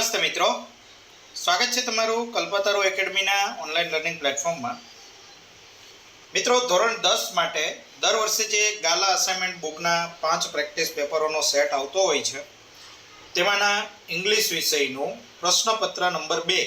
નમસ્તે મિત્રો, સ્વાગત છે તમારું કલ્પતરુ એકેડમીના ઓનલાઈન લર્નિંગ પ્લેટફોર્મમાં. મિત્રો, ધોરણ 10 માટે દર વર્ષે જે ગાલા અસાઇનમેન્ટ બુકના 5 પ્રેક્ટિસ પેપરોનો સેટ આવતો હોય છે તેમાંના ઇંગ્લિશ વિષયનું પ્રશ્નપત્ર નંબર 2,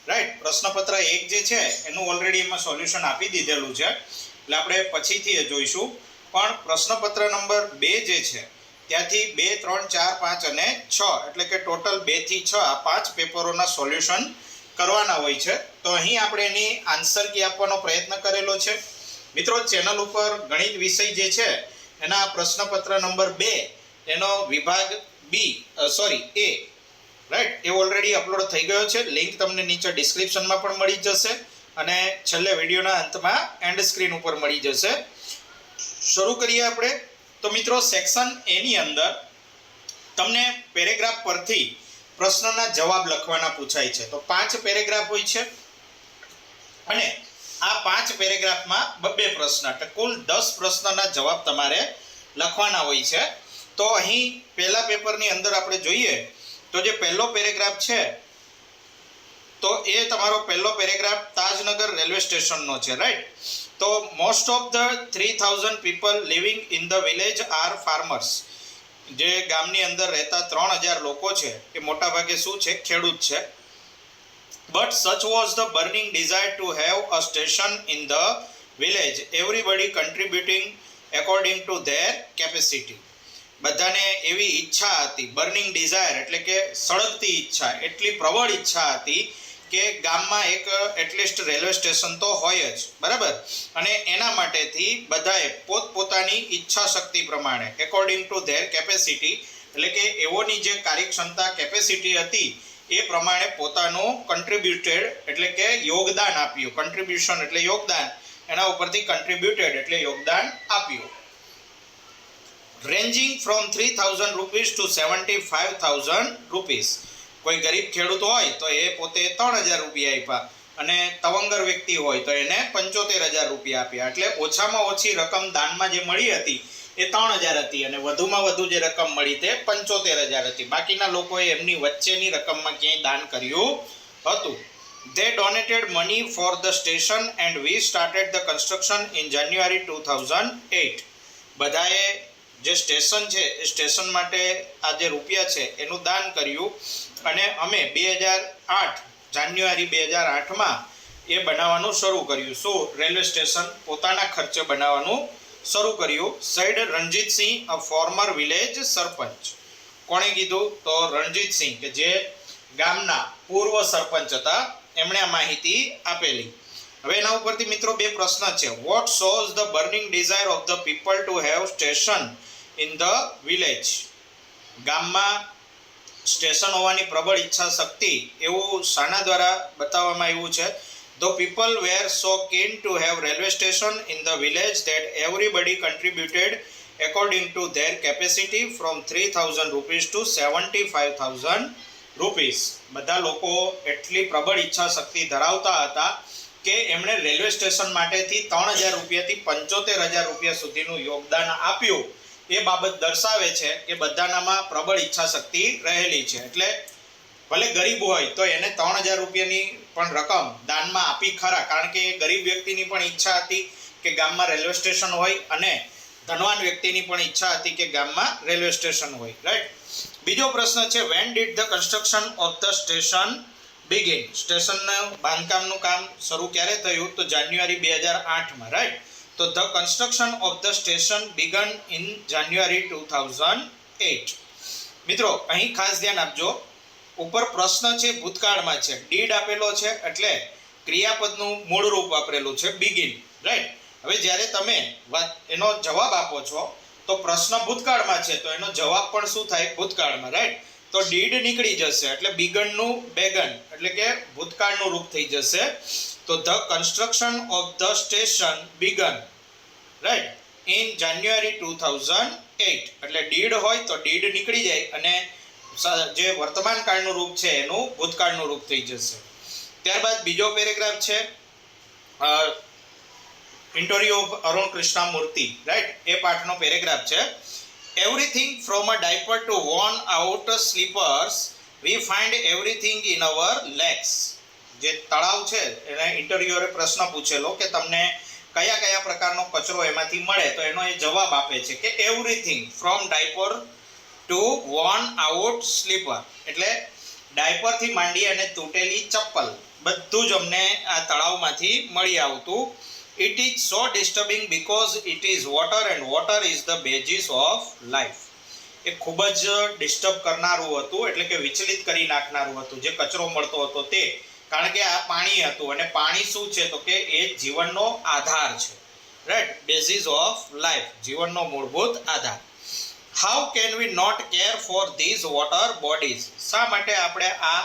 રાઈટ, પ્રશ્નપત્ર 1 જે છે એનું ઓલરેડી એમાં સોલ્યુશન આપી દીધેલું છે એટલે આપણે પછીથી એ જોઈશું. પણ પ્રશ્નપત્ર નંબર 2 જે છે ત્યાંથી 2, 3, 4, 5 અને 6 એટલે કે ટોટલ 2 થી 6 આ 5 પેપરોના સોલ્યુશન કરવાના હોય છે. તો અહીં આપણે એની આન્સર કી આપવાનો પ્રયત્ન કરેલો છે. મિત્રો, ચેનલ ઉપર ગણિત વિષય જે છે એના પ્રશ્નપત્ર નંબર 2 એનો વિભાગ A, right, A already upload થઈ ગયો છે. લિંક તમને નીચે ડિસ્ક્રિપ્શનમાં પણ મળી જશે અને છેલ્લે વિડીયોના અંતમાં એન્ડ સ્ક્રીન ઉપર મળી જશે. શરૂ કરીએ આપણે. તો મિત્રો, સેક્શન એ ની અંદર તમને પેરેગ્રાફ પરથી પ્રશ્નના જવાબ લખવાના પૂછાય છે. તો 5 પેરેગ્રાફ હોય છે અને આ 5 પેરેગ્રાફમાં 2 પ્રશ્ન એટલે કુલ 10 પ્રશ્નના જવાબ તમારે લખવાના હોય છે. તો અહીં પહેલા પેપરની અંદર આપણે જોઈએ તો જે પહેલો પેરેગ્રાફ છે તો એ તમારો પહેલો પેરેગ્રાફ તાજનગર રેલવે સ્ટેશનનો છે, રાઈટ. તો most of the 3000 people living in the village R farmers. જે ગામની અંદર રહેતા 3000 લોકો છે એ મોટાભાગે શું છે, ખેડૂત છે. But such was the burning desire to have a station in the village, everybody contributing according to their capacity. બધાને એવી ઈચ્છા હતી, બર્નિંગ ડિઝાયર એટલે કે સળગતી ઈચ્છા, એટલી પ્રબળ ઈચ્છા હતી કે ગામમાં એક એટલીસ્ટ રેલવે સ્ટેશન તો હોય જ, બરાબર. અને એના માટેથી બધાએ પોતપોતાની ઈચ્છા શક્તિ પ્રમાણે એકોર્ડિંગ ટુ ધેર કેપેસિટી એટલે કે એઓની જે કાર્યક્ષમતા કેપેસિટી હતી એ પ્રમાણે પોતાનું કન્ટ્રીબ્યુટેડ એટલે કે યોગદાન આપ્યું. કન્ટ્રીબ્યુશન એટલે યોગદાન, એના ઉપરથી કન્ટ્રીબ્યુટેડ એટલે યોગદાન આપ્યું. Ranging from 3000 rupees to 75,000 rupees. કોઈ ગરીબ ખેડૂત હોય તો એ પોતે 3000 રૂપિયા આપ્યા અને તવંગર વ્યક્તિ હોય તો એને 75,000 રૂપિયા આપ્યા. એટલે ઓછામાં ઓછી રકમ દાનમાં જે મળી હતી એ 3000 હતી અને વધુમાં વધુ જે રકમ મળી તે 75,000 હતી. બાકીના લોકોએ એમની વચ્ચેની રકમમાં ક્યાંય દાન કર્યું હતું. They donated money for the station and we started the construction in January 2008. બધાએ જે સ્ટેશન છે એ સ્ટેશન માટે આ જે રૂપિયા છે એનું દાન કર્યું અને અમે 2008 જાન્યુઆરી 2008માં એ બનાવવાનું શરૂ કર્યું. શું? રેલવે સ્ટેશન પોતાના ખર્ચે બનાવવાનું શરૂ કર્યું. સાઈડ રણજીતસિંહ, અ ફોર્મર વિલેજ સરપંચ. કોણે કીધું? તો રણજીતસિંહ કે જે ગામના પૂર્વ સરપંચ હતા, એમણે આ માહિતી આપેલી. હવે એના ઉપરથી મિત્રો 2 પ્રશ્ન છે. What shows the burning desire of the people to have station in the village. ગામમાં સ્ટેશન હોવાની પ્રબળ ઈચ્છા શક્તિ એવું શાના દ્વારા બતાવવામાં આવ્યું છે? The people were so keen to have railway station in the village that everybody contributed according to their capacity from 3000 rupees to 75,000 rupees. બધા લોકો એટલી પ્રબળ ઈચ્છા શક્તિ ધરાવતા હતા કે એમણે રેલવે સ્ટેશન માટેથી 3000 રૂપિયાથી 75,000 રૂપિયા સુધીનું યોગદાન આપ્યું. એ બાબત દર્શાવે છે કે બધાનામાં પ્રબળ ઈચ્છા શક્તિ રહેલી છે. એટલે ભલે ગરીબ હોય તો એને 3000 રૂપિયાની પણ રકમ દાનમાં આપી ખરા, કારણ કે ગરીબ વ્યક્તિની પણ ઈચ્છા હતી કે ગામમાં રેલવે સ્ટેશન હોય અને ધનવાન વ્યક્તિની પણ ઈચ્છા હતી કે ગામમાં રેલવે સ્ટેશન હોય, રાઈટ. બીજો પ્રશ્ન છે, when did the construction of the station begin. સ્ટેશનનું બાંધકામનું કામ શરૂ ક્યારે થયું? તો જાન્યુઆરી 2008માં, રાઈટ. તો the construction of the station began in જાન્યુઆરી 2008. મિત્રો, અહીં ખાસ ધ્યાન આપજો, ઉપર પ્રશ્ન છે ભૂતકાળમાં છે, ડીડ આપેલો છે એટલે ક્રિયાપદનું મૂળ રૂપ વાપરેલું છે બિગિન, રાઈટ. હવે જ્યારે તમે એનો જવાબ આપો છો તો પ્રશ્ન ભૂતકાળમાં છે તો એનો જવાબ પણ શું થાય? ભૂતકાળમાં, રાઈટ. તો ડીડ નીકળી જશે એટલે બિગનનું બેગન એટલે કે ભૂતકાળનું રૂપ થઈ જશે. તો the construction of the station began, right, in જાન્યુઆરી 2008. એટલે ડીડ હોય તો ડીડ નીકળી જાય અને જે વર્તમાન કાળનું રૂપ છે એનું ભૂતકાળનું રૂપ થઈ જશે. ત્યારબાદ બીજો પેરેગ્રાફ છે interview of Arun Krishnamurthy, right, એ પાઠનો પેરેગ્રાફ છે. Everything from a diaper to worn out slippers we find everything in our lakes. જે તળાવ છે એને ઇન્ટરવ્યુઅરે પ્રશ્ન પૂછેલો કે તમને કયા કયા પ્રકારનો કચરો એમાંથી મળે, તો એનો એ જવાબ આપે છે કે everything from diaper to worn out slipper. એટલે ડાયપરથી માંડી અને તૂટેલી ચપ્પલ બધું જ અમને આ તળાવમાંથી મળી આવતું. It is so disturbing because it is water and water is the basis of life. એ ખૂબ જ ડિસ્ટર્બ કરનારું હતું, એટલે કે વિચલિત કરી નાખનારું હતું જે કચરો મળતો હતો તે. કારણ કે આ પાણી હતું, અને પાણી શું છે તો કે એ જીવનનો આધાર છે, રાઈટ, બેઝિસ ઓફ લાઈફ, જીવનનો મૂળભૂત આધાર. How can we not care for these water bodies. શા માટે આપણે આ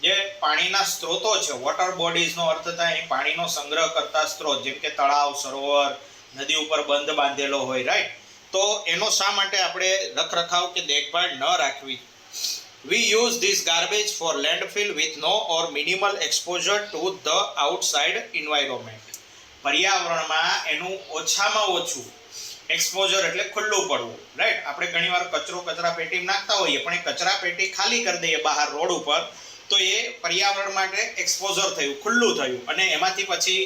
જે પાણીના સ્ત્રોતો છે, વોટર બોડીઝનો અર્થ થાય અહીં પાણીનો સંગ્રહ કરતા સ્ત્રોત, જેમ કે તળાવ, સરોવર, નદી ઉપર બંધ બાંધેલો હોય, રાઈટ, તો એનો શા માટે આપણે રખરખાવ કે દેખભાળ ન રાખવી. We use this garbage for landfill with no or minimal exposure to the outside environment. પર્યાવરણમાં એનું ઓછામાં ઓછું એક્સપોઝર એટલે ખુલ્લું પડવું, રાઈટ. આપણે ઘણીવાર કચરો કચરા પેટીમાં નાખતા હોઈએ, પણ એ કચરા પેટી ખાલી કરી દઈએ બહાર રોડ ઉપર, તો એ પર્યાવરણ માટે એક્સપોઝર થયું, ખુલ્લું થયું, અને એમાંથી પછી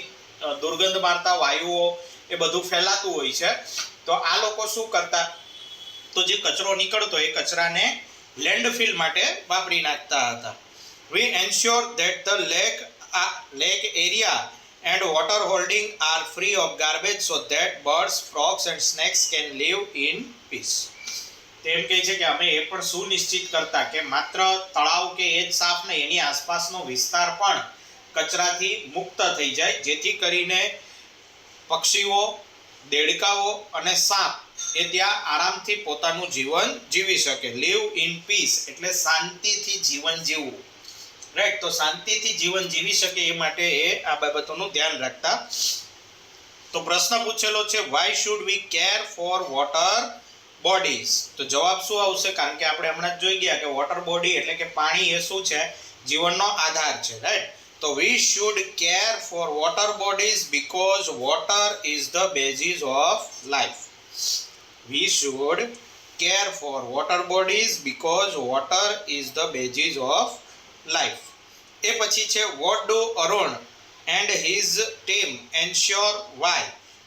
દુર્ગંધ મારતા વાયુઓ એ બધું ફેલાતું હોય છે. તો આ લોકો શું કરતા, તો જે કચરો નીકળતો એ કચરાને લેન્ડફિલ માટે વાપરી નાખતા હતા. We ensure that the lake area and water holding are free of garbage so that birds, frogs and snakes can live in peace. તેમ કહે છે કે અમે એ પણ સુનિશ્ચિત કરતા કે માત્ર તળાવ કે એ જ સાફ નહીં, એની આસપાસનો વિસ્તાર પણ કચરાથી મુક્ત થઈ જાય, જેથી કરીને પક્ષીઓ, દેડકાઓ અને સાપ એ ત્યાં આરામથી પોતાનું જીવન જીવી શકે. લીવ ઇન પીસ એટલે શાંતિથી જીવન જીવવું, રાઈટ. તો શાંતિથી જીવન જીવી શકે એ માટે એ આ બાબતોનું ધ્યાન રાખતા. તો પ્રશ્ન પૂછેલો છે why should we care for water bodies. તો જવાબ શું આવશે? કારણ કે આપણે હમણાં જ જોઈ ગયા કે વોટર બોડી એટલે કે પાણી એ શું છે, જીવનનો આધાર છે, રાઈટ. તો we should care for water bodies because water is the basis of life. We should care for water bodies because water is the basis of life. એ પછી છે what do Arun and his team ensure why.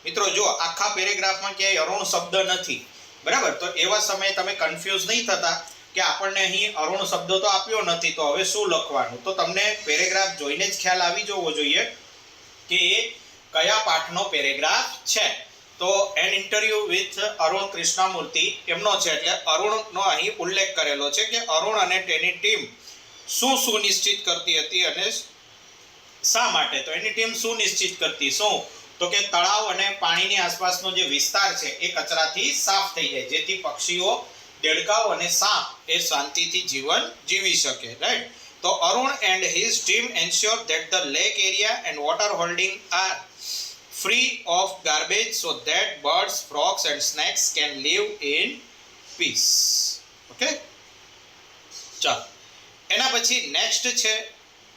મિત્રો જો આખા પેરેગ્રાફમાં ક્યાંય અરુણ શબ્દ નથી, બરાબર, તો એવા સમયે તમે કન્ફ્યુઝ નહીં થતા કે આપણને અહીં અરુણ શબ્દ તો આપ્યો નથી, તો હવે શું લખવાનું. તો તમને પેરેગ્રાફ જોઈને જ ખ્યાલ આવી જવો જોઈએ કે એ કયા પાઠનો પેરેગ્રાફ છે. તો an interview with Arun Krishnamurthy એમનો છે, એટલે અરુણનો અહીં ઉલ્લેખ કરેલો છે કે અરુણ અને તેની ટીમ શું સુનિશ્ચિત કરતી હતી અને શા માટે. તો એની ટીમ સુનિશ્ચિત કરતી શું, તો કે તળાવ અને પાણીની આસપાસનો જે વિસ્તાર છે એ કચરાથી સાફ થઈ જાય, જેથી પક્ષીઓ, દેડકાઓ અને સાપ એ શાંતિથી જીવન જીવી શકે, રાઈટ. તો Arun and his team ensure that the lake area and water holding are free of garbage so that birds, frogs and snakes can live in peace. Okay, ચાલો એના પછી નેક્સ્ટ છે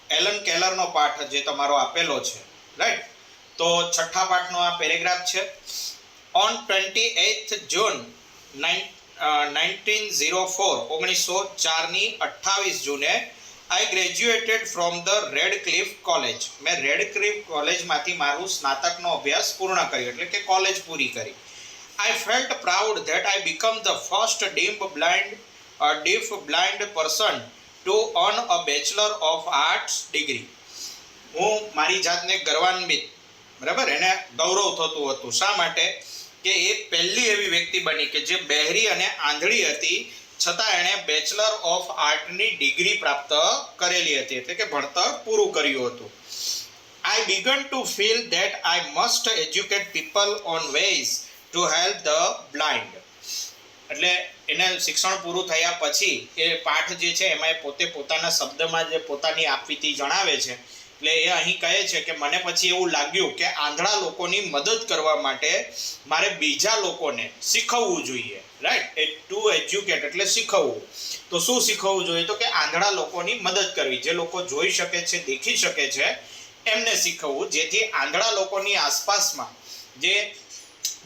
એલન કેલરનો પાઠ જે તમારો આપેલો છે, રાઈટ. તો છઠ્ઠા પાઠનો આ પેરેગ્રાફ છે. ઓન 28th June 1904 ની 28 જૂને I graduated from the Redcliffe College. મેં રેડક્લિફ કોલેજમાંથી મારું સ્નાતકનો અભ્યાસ પૂર્ણ કર્યો, એટલે કે કોલેજ પૂરી કરી. I felt proud that I become the first deaf blind person to earn a Bachelor of Arts degree. હું મારી જાતને ગર્વાન્વિત, બરાબર, એને ગૌરવ થતું હતું. શા માટે? કે એ પહેલી એવી વ્યક્તિ બની કે જે બહેરી અને આંધળી હતી, છતાં એણે બેચલર ઓફ આર્ટની ડિગ્રી પ્રાપ્ત કરેલી હતી, એટલે કે ભણતર પૂરું કર્યું હતું. I began to feel that I must educate people on ways to help the blind. એટલે એને શિક્ષણ પૂરું થયા પછી એ પાઠ જે છે એમાં એ પોતે પોતાના શબ્દમાં જે પોતાની આપવીતી જણાવે છે. એટલે એ અહીં કહે છે કે મને પછી એવું લાગ્યું કે આંધળા લોકોની મદદ કરવા માટે મારે બીજા લોકોને શીખવવું જોઈએ, રાઈટ. એ ટુ એજ્યુકેટ એટલે શીખવવું. તો શું શીખવવું જોઈએ? તો કે આંધળા લોકોની મદદ કરવી, જે લોકો જોઈ શકે છે, દેખી શકે છે, એમને શીખવવું, જેથી આંધળા લોકોની આસપાસમાં જે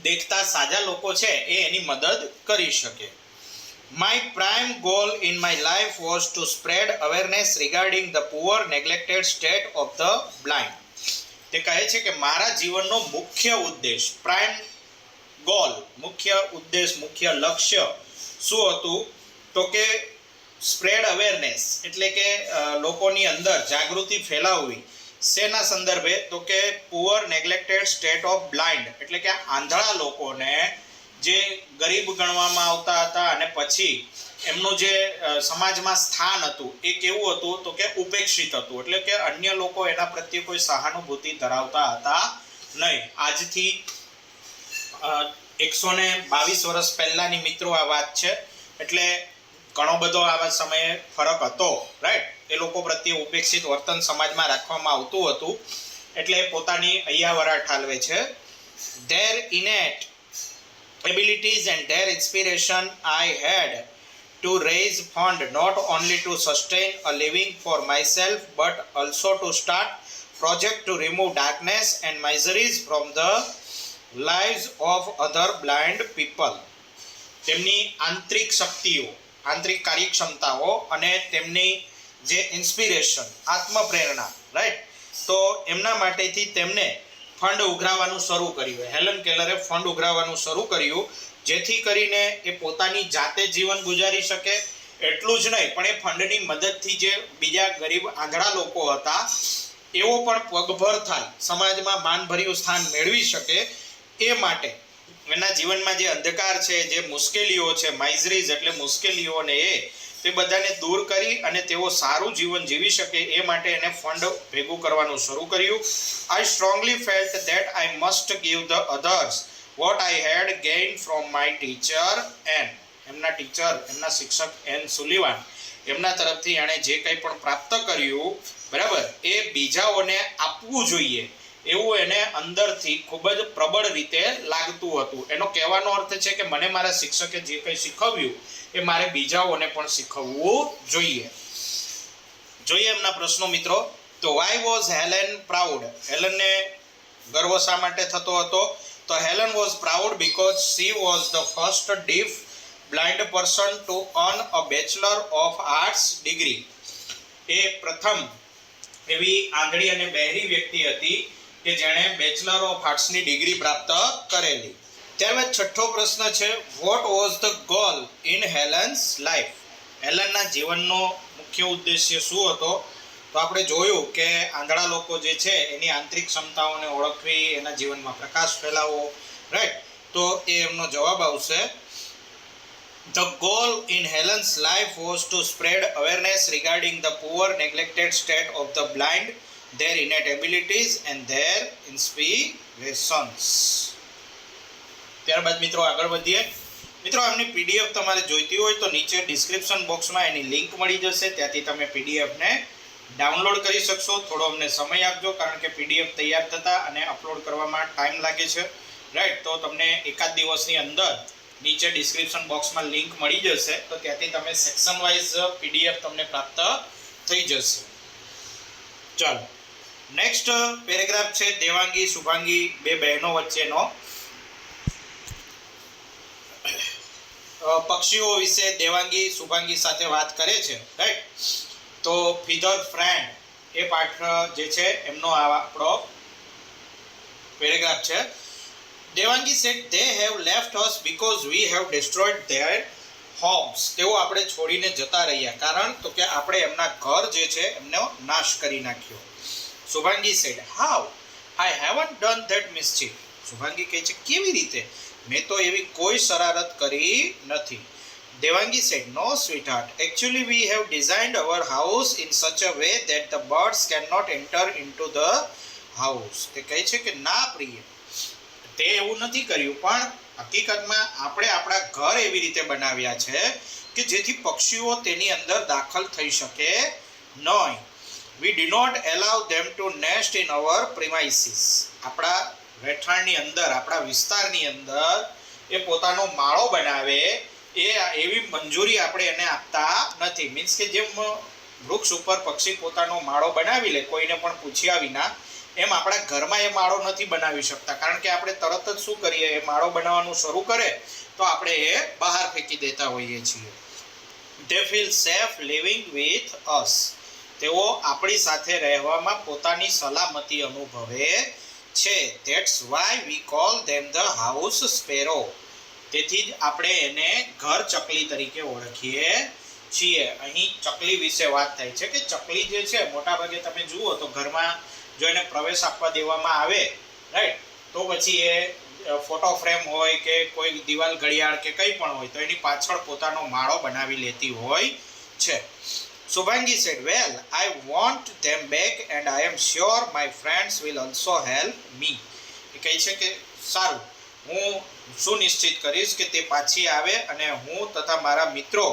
દેખતા સાજા લોકો છે એ એની મદદ કરી શકે. My prime goal in my life was to spread awareness regarding the poor neglected state of the blind. તે કહે છે કે મારા જીવનનો મુખ્ય ઉદ્દેશ, પ્રાઇમ ગોલ, મુખ્ય ઉદ્દેશ, મુખ્ય લક્ષ્ય શું હતું? તો કે સ્પ્રેડ અવેરનેસ, એટલે કે લોકોની અંદર જાગૃતિ ફેલાવવી. શેના સંદર્ભે? તો કે પુઅર નેગ્લેક્ટેડ સ્ટેટ ઓફ બ્લાઇન્ડ, એટલે કે આંધળા લોકોને જે ગરીબ ગણવામાં આવતા હતા અને પછી એમનું જે સમાજમાં સ્થાન હતું એ કેવું હતું? તો કે ઉપેક્ષિત હતું, એટલે કે અન્ય લોકો એના પ્રત્યે કોઈ સહાનુભૂતિ ધરાવતા હતા નહીં. આજથી 122 વર્ષ પહેલાની મિત્રો આ વાત છે, એટલે ઘણો બધો આવા સમયે ફરક હતો, રાઈટ? એ લોકો પ્રત્યે ઉપેક્ષિત વર્તન સમાજમાં રાખવામાં આવતું હતું, એટલે પોતાની અહીંયા ઠાલવે છે. Their innate abilities and their inspiration I had to raise fund not only to sustain a living for myself but also to start project to remove darkness and miseries from the lives of other blind people. તેમની આંતરિક શક્તિઓ, આંતરિક કાર્યક્ષમતાઓ અને તેમની જે inspiration, આત્મપ્રેરણા, right? તો એમના માટેથી તેમને ફંડ ઉઘરાવવાનું શરૂ કર્યું. હેલન કેલરે ફંડ ઉઘરાવવાનું શરૂ કર્યું, જેથી કરીને એ પોતાની જાતે જીવન ગુજારી શકે. એટલું જ નહીં, પણ એ ફંડની મદદથી જે બીજા ગરીબ આંધળા લોકો હતા એવો પણ પગભર થાય, સમાજમાં માનભર્યું સ્થાન મેળવી શકે, એ માટે એના જીવનમાં જે અંધકાર છે, જે મુશ્કેલીઓ છે, માઇઝરીઝ એટલે મુશ્કેલીઓને તે બધાને દૂર કરી અને તેઓ સારું જીવન જીવી શકે એ માટે એને ફંડ ભેગું કરવાનું શરૂ કર્યું. I strongly felt that I must give the others what I had gain from my teacher એન. એમના ટીચર, એમના શિક્ષક એન સુલિવાન, એમના તરફથી એણે જે કંઈ પણ પ્રાપ્ત કર્યું, બરાબર, એ બીજાઓને આપવું જોઈએ એવું એને અંદરથી ખૂબ જ પ્રબળ રીતે લાગતું હતું. એનો કહેવાનો અર્થ છે કે મને મારા શિક્ષકે જે કંઈ શીખવ્યું એ મારે બીજાઓને પણ શીખવવું જોઈએ. જોઈએ એમના પ્રશ્નો મિત્રો. તો વાય વોઝ હેલેન પ્રાઉડ? હેલનને ગર્વ શા માટે થતો હતો? તો Helen was proud because she was the first deaf blind person to earn a bachelor of arts degree. એ પ્રથમ એવી આંધળી અને બહેરી વ્યક્તિ હતી કે જેણે બેચલર ઓફ આર્ટ્સની ડિગ્રી પ્રાપ્ત કરેલી. ત્યારબાદ છઠ્ઠો પ્રશ્ન છે, what was the goal in Helen's life? હેલનના જીવનનો મુખ્ય ઉદ્દેશ્ય શું હતો? તો આપણે જોયું કે આંધળા લોકો જે છે એની આંતરિક ક્ષમતાઓને ઓળખવી, એના જીવનમાં પ્રકાશ ફેલાવવો, રાઈટ? તો એ એમનો જવાબ આવશે. The goal in Helen's life was to spread awareness regarding the poor neglected state of the blind, their innate abilities and their inspirations. ત્યારબાદ મિત્રો આગળ વધીએ. મિત્રો આમની પીડીએફ તમારે જોઈતી હોય તો નીચે ડિસ્ક્રિપ્શન બોક્સમાં એની લિંક મળી જશે, ત્યાંથી તમે પીડીએફને ડાઉનલોડ કરી શકશો. થોડો અમને સમય આપજો, કારણ કે પીડીએફ તૈયાર થતા અને અપલોડ કરવામાં ટાઈમ લાગે છે, રાઈટ? તો તમને એકાદ દિવસની અંદર નીચે ડિસ્ક્રિપ્શન બોક્સમાં લિંક મળી જશે, તો ત્યાંથી તમે સેક્શન વાઇઝ પીડીએફ તમને પ્રાપ્ત થઈ જશે. ચાલો, નેક્સ્ટ પેરેગ્રાફ છે દેવાંગી શુભાંગી બે બહેનો વચ્ચેનો. પક્ષીઓ વિશે દેવાંગી શુભાંગી સાથે વાત કરે છે, રાઈટ? તો ફીધર ફ્રેન્ડ એ પાઠ જે છે એમનો આ આપણો પેરેગ્રાફ છે. Devangi said they have left us because we have destroyed their homes. તેઓ આપણે છોડીને જતા રહ્યા, કારણ તો કે આપણે એમના ઘર જે છે એમનો નાશ કરી નાખ્યો. Shubhangi said how? I haven't done that mischief. Shubhangi કહે છે કેવી રીતે? મેં તો એવી કોઈ શરારત કરી નથી. Devangi said no sweetheart, actually we have designed our house in such a way that the birds cannot enter into the house. તે કહે છે કે ના પ્રિય, તે એવું નથી કર્યું, પણ હકીકતમાં આપણે આપણા ઘર એવી રીતે બનાવ્યા છે કે જેથી પક્ષીઓ તેની અંદર દાખલ થઈ શકે નહીં. We do not allow them to nest in our premises. આપણા રહેઠાણની અંદર, આપણા વિસ્તારની અંદર એ પોતાનો માળો બનાવે એવી મંજૂરી આપણે એને આપતા નથી. મીન્સ કે જેમ વૃક્ષ ઉપર પક્ષી પોતાનો માળો બનાવી લે કોઈને પણ પૂછ્યા વિના, એમ આપણા ઘરમાં એ માળો નથી બનાવી શકતા, કારણ કે આપણે તરત જ શું કરીએ, એ માળો બનાવવાનું શરૂ કરે તો આપણે એ બહાર ફેંકી દેતા હોઈએ છીએ. They feel safe living with us. તેઓ આપણી સાથે રહેવામાં પોતાની સલામતી અનુભવે છે. That's why we call them the house sparrow. તેથી જ આપણે એને ઘર ચકલી તરીકે ઓળખીએ છીએ. અહીં ચકલી વિશે વાત થાય છે કે ચકલી જે છે મોટાભાગે તમે જુઓ તો ઘરમાં જો એને પ્રવેશ આપવા દેવામાં આવે, રાઈટ, તો પછી એ ફોટો ફ્રેમ હોય કે કોઈ દિવાલ ઘડિયાળ કે કંઈ પણ હોય તો એની પાછળ પોતાનો માળો બનાવી લેતી હોય છે. Subhangi said, well, I want them back and I am sure my friends will also help me. એ કહે છે કે સારું, હું સુનિશ્ચિત કરીશ કે તે પાછી આવે અને હું તથા મારા મિત્રો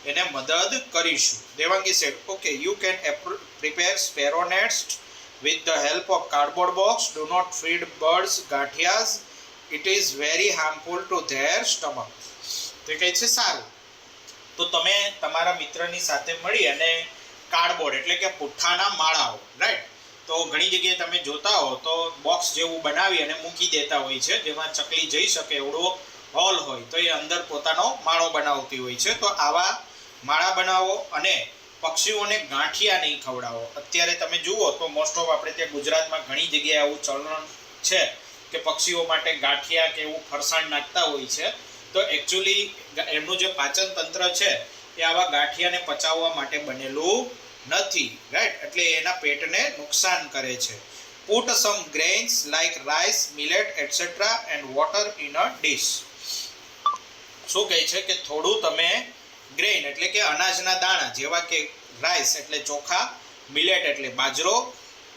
એને મદદ કરીશું. Devangi said, okay, you can prepare sparrow nest with the help of cardboard box. Do not feed birds gaठियास. It is very harmful to their stomach. તો કહે છે સારું, તો તમે તમારા મિત્રની સાથે મળી અને કાર્ડબોર્ડ એટલે કે પુઠ્ઠાના માળાઓ, રાઈટ, તો ઘણી જગ્યાએ તમે જોતા હો તો બોક્સ જેવું બનાવી અને મૂકી દેતા હોય છે, જેમાં ચકલી જઈ શકે એવડો હોલ હોય તો એ અંદર પોતાનો માળો બનાવતી હોય છે. તો આવા માળા બનાવો અને પક્ષીઓને ગાંઠિયા નહીં ખવડાવો. અત્યારે તમે જુઓ તો મોસ્ટ ઓફ આપણે ત્યાં ગુજરાતમાં ઘણી જગ્યાએ આવું ચલણ છે કે પક્ષીઓ માટે ગાંઠિયા કે એવું ફરસાણ નાખતા હોય છે. તો એકચ્યુઅલી એમનું જે પાચન તંત્ર છે એ આવા ગાંઠિયાને પચાવવા માટે બનેલું નથી, રાઈટ, એટલે એના પેટને નુકસાન કરે છે. Put some grains like rice, millet, etc. and water in a dish. શું કહે છે કે થોડું તમે ગ્રેઇન એટલે કે અનાજના દાણા જેવા કે રાઈસ એટલે ચોખા, મિલેટ એટલે બાજરો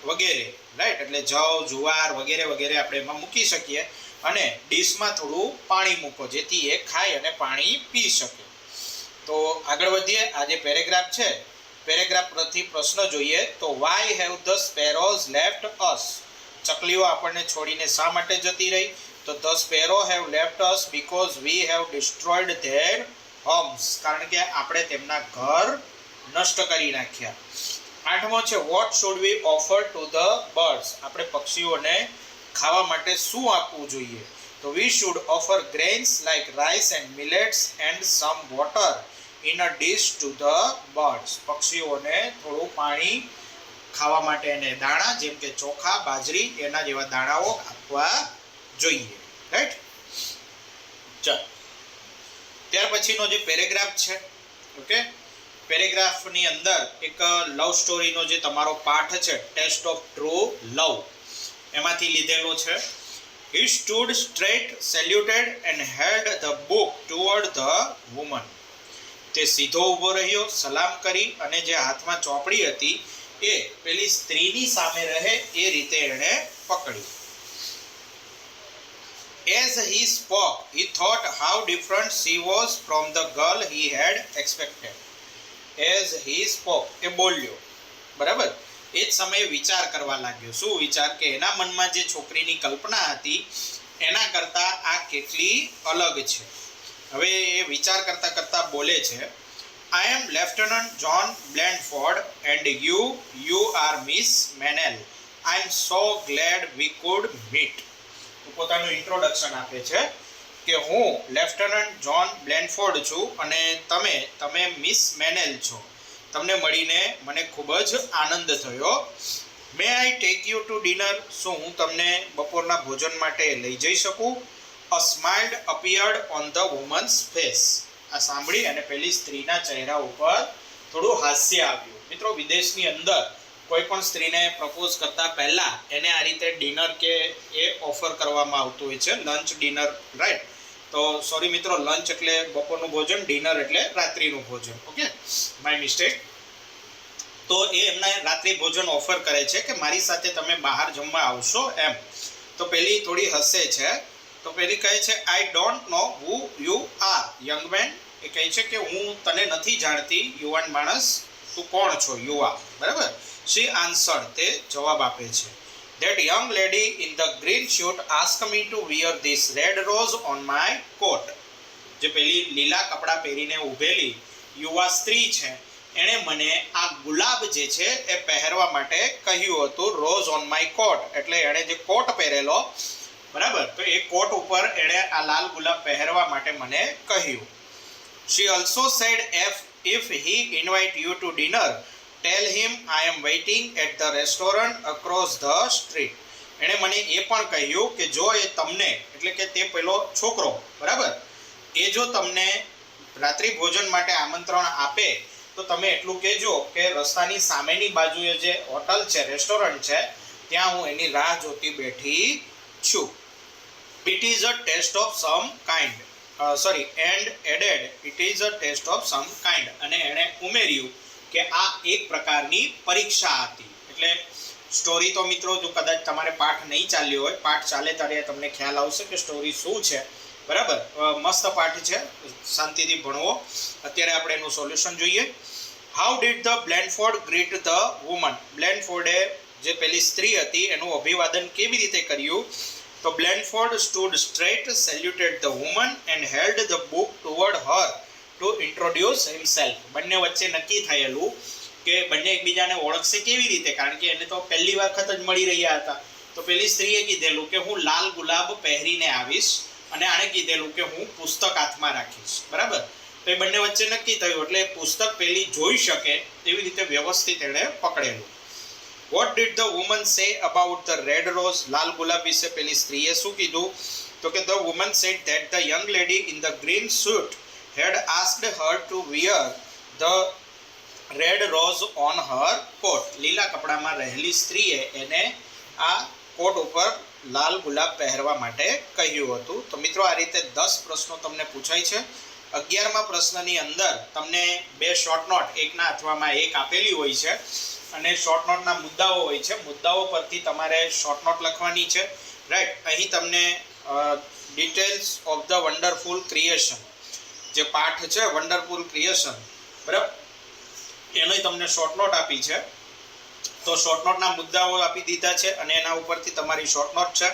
વગેરે, રાઈટ, એટલે જવ, જુવાર વગેરે વગેરે આપણે એમાં મૂકી શકીએ અને ડીશમાં થોડું પાણી મૂકો જેથી એ ખાય અને પાણી પી શકે. તો આગળ વધીએ. આ જે પેરેગ્રાફ છે, પેરેગ્રાફ પરથી પ્રશ્ન જોઈએ તો why have the sparrows left us? ચકલીઓ આપણને છોડીને શા માટે જતી રહી? તો the sparrow have left us because we have destroyed their homes. કારણ કે આપણે તેમના ઘર નષ્ટ કરી નાખ્યા. 8મો છે what should we offer to the birds? આપણે પક્ષીઓને ખાવા માટે શું આપવું જોઈએ? તો we should offer grains like rice and millets and some water in a dish to the birds. પક્ષીઓને થોડું પાણી, ખાવા માટે એને દાણા જેમ કે ચોખા, બાજરી એના જેવા દાણાઓ આપવા જોઈએ, રાઈટ. ચાલો, ત્યાર પછીનો જે પેરેગ્રાફ છે, ઓકે, પેરેગ્રાફની અંદર એક લવ સ્ટોરીનો જે તમારો પાઠ છે ટેસ્ટ ઓફ ટ્રુ લવ એમાંથી લીધેલો છે. He stood straight, saluted and held the book toward the woman. તે સીધો ઊભો રહ્યો, સલામ કરી અને જે હાથમાં ચોપડી હતી એ પેલી સ્ત્રીની સામે રહે એ રીતે એણે પકડી. As he spoke, he thought how different she was from the girl he had expected. As he spoke, એ બોલ્યો, બરાબર, એ જ સમયે વિચાર કરવા લાગ્યો. શું વિચાર? કે એના મનમાં જે છોકરીની કલ્પના હતી એના કરતાં આ કેટલી અલગ છે. હવે એ વિચાર કરતા કરતા બોલે છે, I am Lieutenant John Blandford and you are Miss Manel. I am so glad we could meet. પોતાનું ઇન્ટ્રોડક્શન આપે છે કે હું લેફ્ટનન્ટ જોન બ્લેનફોર્ડ છું અને તમે મિસ મેનેલ છો. તમને મળીને મને ખૂબ જ આનંદ થયો. May I take you to dinner? શું હું તમને બપોરના ભોજન માટે લઈ જઈ શકું? A smiled appeared on the woman's face. આ સાંભળી અને પેલી સ્ત્રીના ચહેરા ઉપર થોડું હાસ્ય આવ્યું. મિત્રો, વિદેશની અંદર કોઈ પણ સ્ત્રીને પ્રપોઝ કરતા પહેલા એને આ રીતે ડિનર કે એ ઓફર કરવામાં આવતું હોય છે, લંચ ડિનર, રાઈટ. તો સોરી મિત્રો, લંચ એટલે બપોરનું ભોજન, ડિનર એટલે રાત્રિનું ભોજન, ઓકે, માય મિસ્ટેક. તો એ એમના રાત્રિ ભોજન ઓફર કરે છે કે મારી સાથે તમે બહાર જમવા આવશો એમ. તો પેલી થોડી હસે છે. તો પેલી કહે છે I don't know who you are young man. એ કહે છે કે હું તને નથી જાણતી યુવાન માણસ, તું કોણ છો, યુવા, બરાબર. She answered, તે જવાબ આપે છે, that young lady in the green suit asked me to wear this red rose on my coat. જે પેલી લીલા કપડાં પહેરીને ઊભેલી યુવા સ્ત્રી છે એણે મને આ ગુલાબ જે છે એ પહેરવા માટે કહ્યું હતું, રોઝ ઓન માય કોટ, એટલે એણે જે કોટ પહેરેલો, બરાબર, તો એ કોટ ઉપર એણે આ લાલ ગુલાબ પહેરવા માટે મને કહ્યું. She also said if he invite you to dinner, tell him I am waiting at the restaurant across the street. એણે મને એ પણ કહ્યું કે જો એ તમને, એટલે કે તે પેલો છોકરો, બરાબર, એ જો તમને રાત્રિ ભોજન માટે આમંત્રણ આપે તો તમે એટલું કહેજો કે રસ્તાની સામેની બાજુએ જે હોટલ છે, રેસ્ટોરન્ટ છે, ત્યાં હું એની રાહ જોતી બેઠી છું. It is a test of some kind. And added, it is a test of some kind. અને એણે ઉમેર્યું કે આ એક પ્રકારની પરીક્ષા હતી. એટલે સ્ટોરી તો મિત્રો જો કદાચ તમારે પાઠ નહીં ચાલ્યો હોય, પાઠ ચાલે ત્યારે તમને ખ્યાલ આવશે કે સ્ટોરી શું છે, બરાબર. મસ્ત પાઠ છે, શાંતિથી ભણવો. અત્યારે આપણે એનું સોલ્યુશન જોઈએ. How did the Blenford greet the woman. બ્લેનફોર્ડે જે પેલી સ્ત્રી હતી એનું અભિવાદન કેવી રીતે કર્યું? તો બ્લેનફોર્ડ stood straight, saluted the woman and held the book toward her to introduce himself. બંને વચ્ચે નક્કી થયેલું કે બંને એકબીજાને ઓળખશે કેવી રીતે, કારણ કે એને તો પહેલી વખત જ મળી રહ્યા હતા. તો પેલી સ્ત્રીએ કીધેલું કે હું લાલ ગુલાબ પહેરીને આવીશ, અને આણે કીધેલું કે હું પુસ્તક હાથમાં રાખીશ, બરાબર. તો એ બંને વચ્ચે નક્કી થયું, એટલે પુસ્તક પેલી જોઈ શકે તેવી રીતે વ્યવસ્થિત એણે પકડેલું. What did the woman say about the red rose? લાલ ગુલાબ વિશે પેલી સ્ત્રીએ શું કીધું? તો કે the woman said that the young lady in the green suit had asked her to wear the red rose on her coat. લીલા કપડામાં રહેલી સ્ત્રીએ એને આ કોટ ઉપર લાલ ગુલાબ પહેરવા માટે કહ્યું હતું. તો મિત્રો આ રીતે 10 પ્રશ્નો તમને પૂછાય છે. 11મા પ્રશ્નની અંદર તમને બે શોર્ટ નોટ એકના અથવામાં એક આપેલી હોય છે, અને શોર્ટ નોટના મુદ્દાઓ હોય છે. મુદ્દાઓ પરથી તમારે શોર્ટ નોટ લખવાની છે, રાઈટ. અહીં તમને details of the wonderful creation જે પાઠ છે, વન્ડરફુલ ક્રિએશન, બરાબર, એનો તમને શોર્ટ નોટ આપી છે. તો શોર્ટ નોટના મુદ્દાઓ આપી દીધા છે અને એના ઉપરથી તમારી શોર્ટ નોટ છે.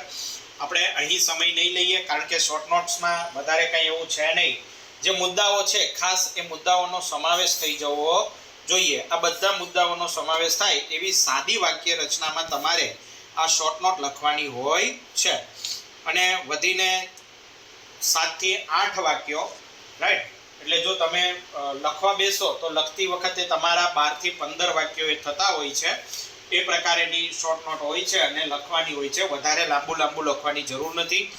આપણે અહીં સમય નહીં લઈએ કારણ કે શોર્ટ નોટ્સમાં વધારે કંઈ એવું છે નહીં. જે મુદ્દાઓ છે ખાસ એ મુદ્દાઓનો સમાવેશ થઈ જવો જોઈએ. આ બધા મુદ્દાઓનો સમાવેશ થાય એવી સાદી વાક્ય રચનામાં તમારે આ શોર્ટ નોટ લખવાની હોય છે. અને વધીને 7 થી 8 વાક્યો, રાઈટ. એટલે જો તમે લખવા બેસો તો લખતી વખતે તમારા 12 થી 15 વાક્યો એ થતા હોય છે. એ પ્રકારેની શોર્ટ નોટ હોય છે અને લખવાની હોય છે. વધારે લાંબુ લખવાની જરૂર નથી.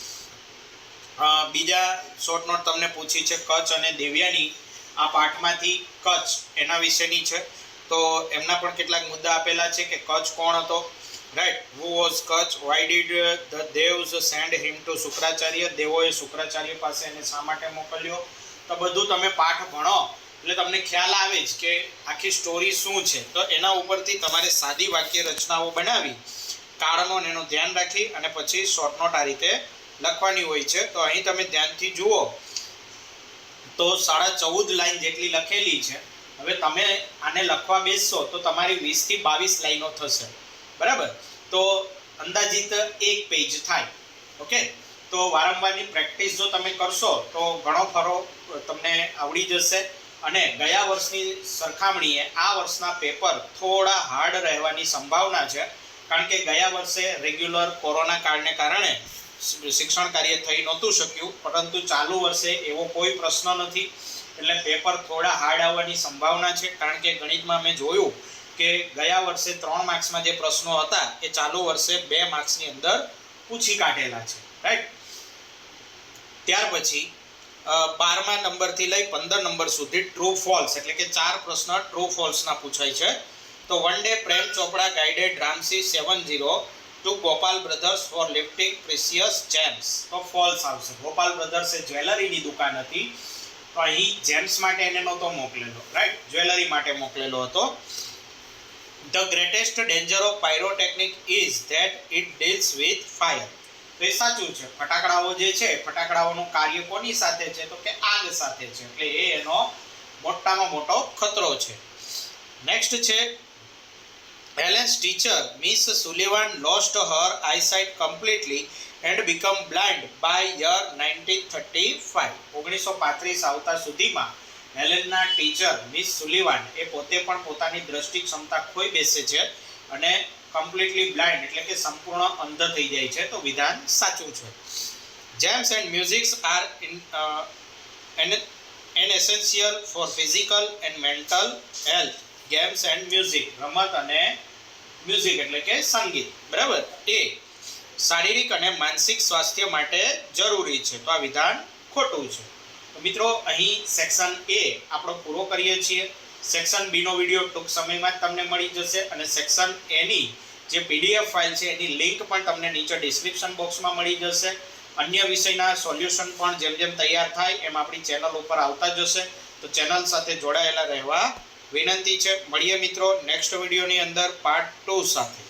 બીજા શોર્ટ નોટ તમને પૂછી છે કચ્છ અને દેવ્યાની. આ પાઠમાંથી કચ્છ એના વિશેની છે. તો એમના પણ કેટલાક મુદ્દા આપેલા છે કે કચ્છ કોણ હતો, right. Who was Kach? Why did the Devas send him to Shukracharya? દેવોએ શુક્રાચાર્ય પાસે એને શા માટે મોકલ્યો? તો બધું તમે પાઠ ભણો એટલે તમને ખ્યાલ આવે જ કે આખી સ્ટોરી શું છે. તો એના ઉપરથી તમારે સાદી વાક્ય રચનાઓ બનાવી, કાળનો એનું ધ્યાન રાખી અને પછી શોર્ટ નોટ આ રીતે લખવાની હોય છે. તો અહીં તમે ધ્યાનથી જુઓ તો 14.5 લાઈન જેટલી લખેલી છે. હવે તમે આને લખવા બેસશો તો તમારી 20 થી 22 લાઈનો થશે, બરાબર. તો અંદાજિત 1 પેજ થાય. ઓકે. તો વારંવારની પ્રેક્ટિસ જો તમે કરશો તો ઘણો ખરો તમને આવડી જશે. અને ગયા વર્ષની સરખામણીએ આ વર્ષના પેપર થોડા હાર્ડ રહેવાની સંભાવના છે, કારણ કે ગયા વર્ષે રેગ્યુલર કોરોના કાળને કારણે શિક્ષણ કાર્ય થઈ નહોતું શક્યું, પરંતુ ચાલુ વર્ષે એવો કોઈ પ્રશ્ન નથી. એટલે પેપર થોડા હાર્ડ આવવાની સંભાવના છે, કારણ કે ગણિતમાં મેં જોયું કે ગયા વર્ષે 3 માર્ક્સમાં જે પ્રશ્નો હતા એ ચાલુ વર્ષે 2 માર્ક્સની અંદર પૂછી કાઢેલા છે, રાઈટ. ત્યાર પછી 12મા નંબરથી લઈ 15 નંબર સુધી ટ્રુ ફોલ્સ, એટલે કે 4 પ્રશ્ન ટ્રુ ફોલ્સના પૂછાય છે. તો one day Prem Chopra guided Ramsi 70 to Gopal Brothers for lifting precious gems. તો ફોલ્સ આવશે. ગોપાલ બ્રધર્સ એ જ્વેલરીની દુકાન હતી, તો અહીં જેમ્સ માટે એને નહોતો મોકલેલો, રાઈટ, જ્વેલરી માટે મોકલેલો હતો. The greatest danger of pyrotechnic is that it deals with fire. તો એ સાચું છે. ફટાકડાઓ જે છે, ફટાકડાઓનું કાર્ય કોની સાથે છે? તો કે આગ સાથે છે. એટલે એ એનો મોટામાં મોટો ખતરો છે. નેક્સ્ટ છે Helen's teacher, Miss Sullivan, lost her eyesight completely and become blind by year 1935. 1935 આવતા સુધીમાં હેલેનના ટીચર મિસ સુલિવાન એ પોતે પણ પોતાની દ્રષ્ટિ ક્ષમતા ખોઈ બેસે છે અને કમ્પ્લીટલી બ્લાઇન્ડ એટલે કે સંપૂર્ણ અંધ થઈ જાય છે, તો વિધાન સાચું છે. Games and musics are an essential for physical and mental health. Games and music, રમત અને મ્યુઝિક એટલે કે સંગીત, બરાબર, એ શારીરિક અને માનસિક સ્વાસ્થ્ય માટે જરૂરી છે, તો આ વિધાન ખોટું છે. તો મિત્રો અહીં સેક્શન એ આપણો પૂરો કરીએ છીએ. સેક્શન બી નો વિડીયો ટૂંક સમયમાં જ તમને મળી જશે અને સેક્શન એની જે પીડીએફ ફાઇલ છે એની લિંક પણ તમને નીચે ડિસ્ક્રિપ્શન બોક્સમાં મળી જશે. અન્ય વિષયના સોલ્યુશન પણ જેમ જેમ તૈયાર થાય એમ આપણી ચેનલ ઉપર આવતા જશે, તો ચેનલ સાથે જોડાયેલા રહેવા વિનંતી છે. મળીએ મિત્રો નેક્સ્ટ વિડીયોની અંદર પાર્ટ 2 સાથે.